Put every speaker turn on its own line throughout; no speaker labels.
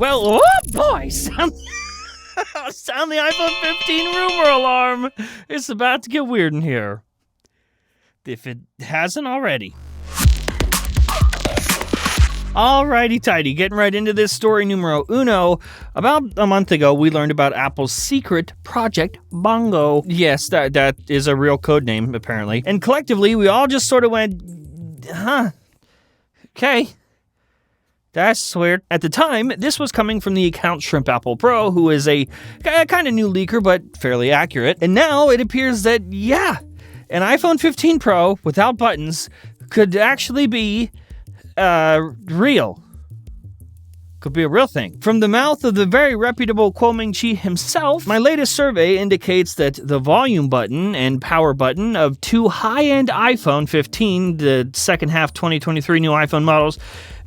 Well, oh boy, sound the iPhone 15 rumor alarm. It's about to get weird in here. If it hasn't already. Alrighty tighty, getting right into this story numero uno. About a month ago, we learned about Apple's secret Project Bongo. Yes, that is a real code name, apparently. And collectively, we all just sort of went, okay. That's weird. At the time, this was coming from the account Shrimp Apple Pro, who is a kind of new leaker, but fairly accurate. And now it appears that, an iPhone 15 Pro without buttons could actually be real. Could be a real thing. From the mouth of the very reputable Kuo Ming-chi himself, my latest survey indicates that the volume button and power button of two high-end iPhone 15, the second half 2023 new iPhone models,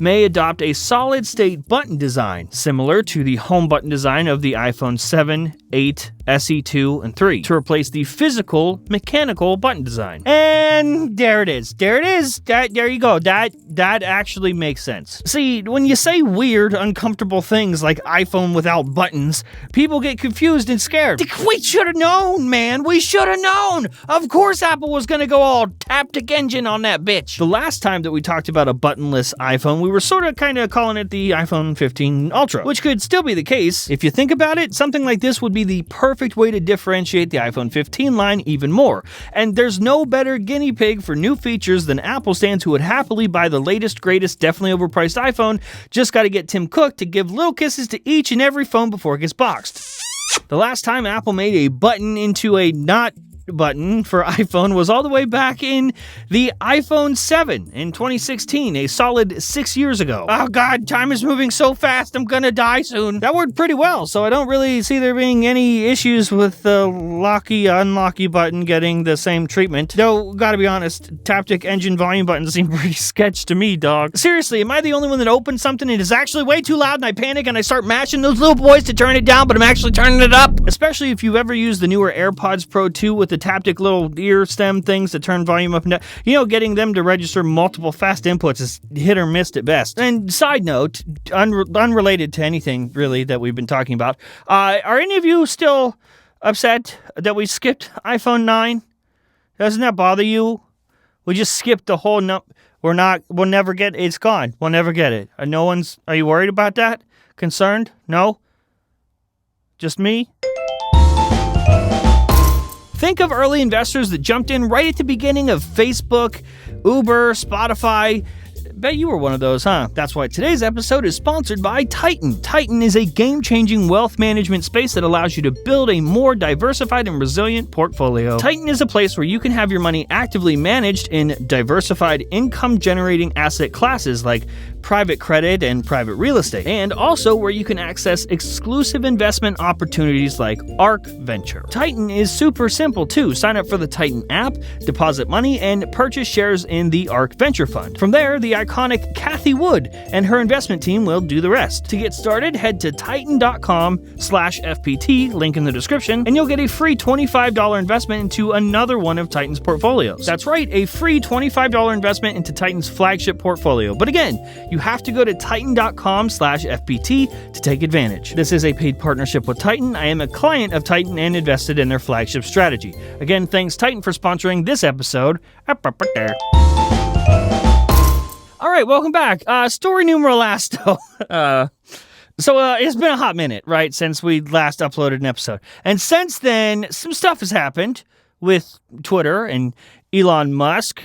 may adopt a solid-state button design, similar to the home button design of the iPhone 7, 8, SE2, and 3, to replace the physical, mechanical button design. And there it is. There it is. There you go. That actually makes sense. See, when you say weird, uncomfortable things like iPhone without buttons, people get confused and scared. We should have known, man. We should have known. Of course Apple was going to go all Taptic Engine on that bitch. The last time that we talked about a buttonless iPhone, we were sort of kind of calling it the iPhone 15 Ultra, which could still be the case. If you think about it, something like this would be the perfect way to differentiate the iPhone 15 line even more. And there's no better guinea pig for new features than Apple stands who would happily buy the latest, greatest, definitely overpriced iPhone. Just got to get Tim Cook to give little kisses to each and every phone before it gets boxed. The last time Apple made a button into a not button for iPhone was all the way back in the iPhone 7 in 2016, a solid 6 years ago. Oh god, time is moving so fast, I'm gonna die soon. That worked pretty well, so I don't really see there being any issues with the locky-unlocky button getting the same treatment. Though, gotta be honest, Taptic Engine volume buttons seem pretty sketch to me, dog. Seriously, am I the only one that opens something and it is actually way too loud and I panic and I start mashing those little boys to turn it down, but I'm actually turning it up? Especially if you've ever used the newer AirPods Pro 2 with the Taptic little ear stem things that turn volume up and down. Getting them to register multiple fast inputs is hit or miss at best. And side note, unrelated to anything really that we've been talking about, are any of you still upset that we skipped iPhone 9? Doesn't that bother you? We just skipped the whole we'll never get it's gone. We'll never get it. Are you worried about that? Concerned? No? Just me? Think of early investors that jumped in right at the beginning of Facebook, Uber, Spotify. Bet you were one of those, huh? That's why today's episode is sponsored by Titan. Titan is a game-changing wealth management space that allows you to build a more diversified and resilient portfolio. Titan is a place where you can have your money actively managed in diversified income-generating asset classes like private credit and private real estate, and also where you can access exclusive investment opportunities like ARK Venture. Titan is super simple too. Sign up for the Titan app, deposit money, and purchase shares in the ARK Venture Fund. From there, the iconic Kathy Wood and her investment team will do the rest. To get started, head to titan.com/FPT, link in the description, and you'll get a free $25 investment into another one of Titan's portfolios. That's right, a free $25 investment into Titan's flagship portfolio. But again, you have to go to titan.com/FPT to take advantage. This is a paid partnership with Titan. I am a client of Titan and invested in their flagship strategy. Again, thanks Titan for sponsoring this episode. All right, welcome back. Story numero lasto. So it's been a hot minute, right, since we last uploaded an episode. And since then, some stuff has happened with Twitter and Elon Musk.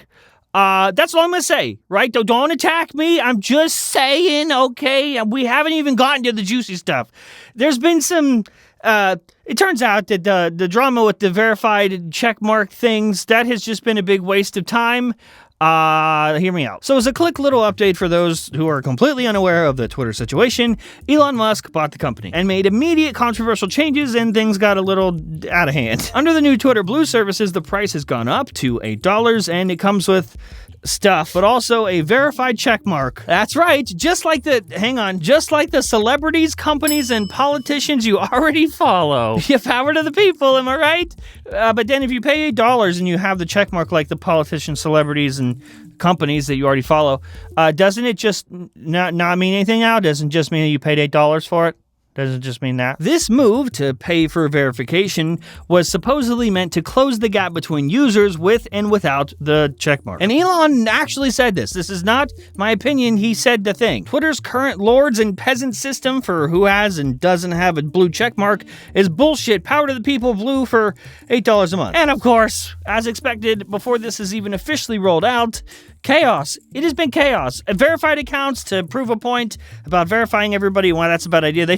That's all I'm going to say, right? Don't attack me. I'm just saying, okay? We haven't even gotten to the juicy stuff. There's been some... it turns out that the drama with the verified checkmark things, that has just been a big waste of time. Hear me out. So as a quick little update for those who are completely unaware of the Twitter situation, Elon Musk bought the company and made immediate controversial changes and things got a little out of hand. Under the new Twitter Blue services, the price has gone up to $8 and it comes with stuff, but also a verified check mark. That's right, just like the celebrities, companies, and politicians you already follow. Yeah, power to the people, am I right? But then if you pay $8 and you have the check mark like the politicians, celebrities, and companies that you already follow, doesn't it just not mean anything now? Doesn't it just mean that you paid $8 for it? Doesn't just mean that. This move to pay for verification was supposedly meant to close the gap between users with and without the checkmark. And Elon actually said this. This is not my opinion. He said the thing. Twitter's current lords and peasant system for who has and doesn't have a blue checkmark is bullshit. Power to the people, blue for $8 a month. And of course, as expected, before this is even officially rolled out, chaos. It has been chaos. Verified accounts to prove a point about verifying everybody and why that's a bad idea. They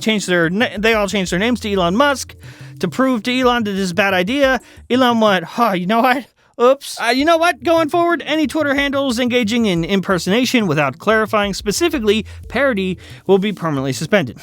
all changed their names to Elon Musk to prove to Elon that this is a bad idea. Elon went, you know what? Oops. You know what? Going forward, any Twitter handles engaging in impersonation without clarifying specifically parody will be permanently suspended.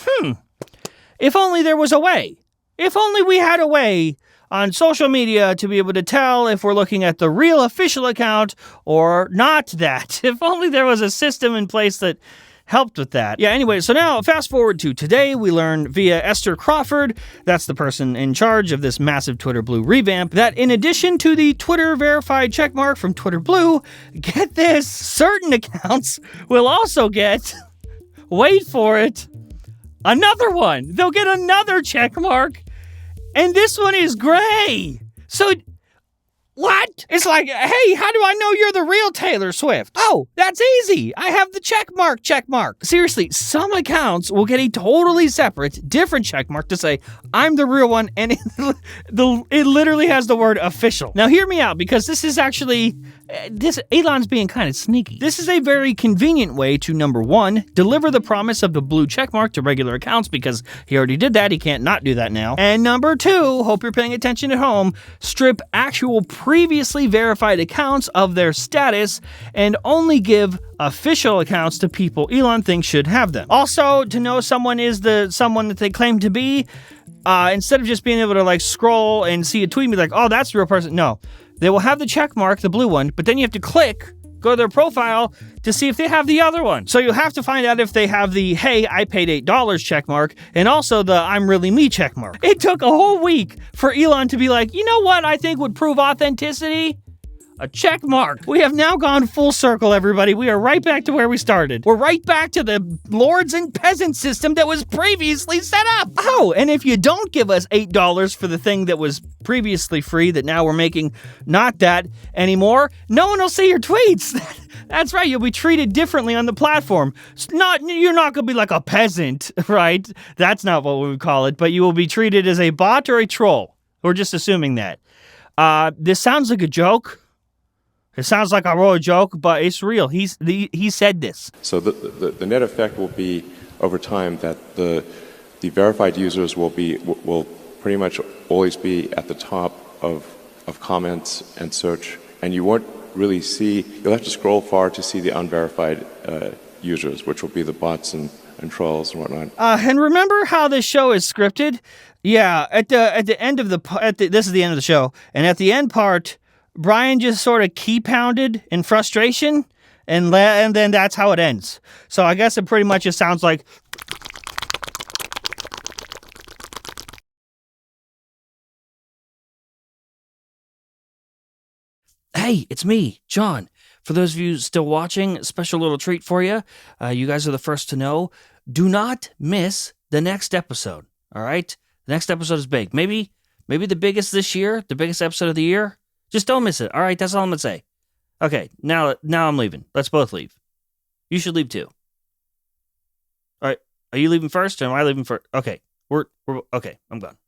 If only there was a way. If only we had a way on social media to be able to tell if we're looking at the real official account or not that. If only there was a system in place that helped with that. Yeah, anyway, so now fast forward to today, we learn via Esther Crawford, that's the person in charge of this massive Twitter Blue revamp, that in addition to the Twitter verified checkmark from Twitter Blue, get this, certain accounts will also get, wait for it, another one. They'll get another checkmark. And this one is gray. So, what? It's like, hey, how do I know you're the real Taylor Swift? Oh, that's easy. I have the check mark. Seriously, some accounts will get a totally separate, different check mark to say, I'm the real one, and it literally has the word official. Now, hear me out, because this is actually, Elon's being kind of sneaky. This is a very convenient way to, number one, deliver the promise of the blue check mark to regular accounts, because he already did that. He can't not do that now. And number two, hope you're paying attention at home, strip actual previously verified accounts of their status and only give official accounts to people Elon thinks should have them. Also, to know someone is someone that they claim to be, instead of just being able to scroll and see a tweet and be like, oh, that's the real person. No, they will have the check mark, the blue one, but then you have to go to their profile to see if they have the other one. So you'll have to find out if they have the, hey, I paid $8 check mark, and also the I'm really me check mark. It took a whole week for Elon to be like, you know what I think would prove authenticity? A check mark. We have now gone full circle, everybody. We are right back to where we started. We're right back to the lords and peasants system that was previously set up. Oh, and if you don't give us $8 for the thing that was previously free that now we're making not that anymore, no one will see your tweets. That's right. You'll be treated differently on the platform. You're not going to be like a peasant, right? That's not what we would call it, but you will be treated as a bot or a troll. We're just assuming that. This sounds like a joke. It sounds like a raw joke, but it's real. He said this.
So the net effect will be over time that the verified users will pretty much always be at the top of comments and search, and you won't really see. You'll have to scroll far to see the unverified users, which will be the bots and trolls and whatnot.
And remember how this show is scripted? Yeah. At the end of this is the end of the show, and at the end part, Brian just sort of key pounded in frustration, and then that's how it ends. So I guess it pretty much just sounds like... Hey, it's me, John. For those of you still watching, special little treat for you. You guys are the first to know. Do not miss the next episode, all right? The next episode is big. Maybe the biggest this year, the biggest episode of the year. Just don't miss it. All right, that's all I'm going to say. Okay, now I'm leaving. Let's both leave. You should leave too. All right, are you leaving first or am I leaving first? Okay, we're okay, I'm gone.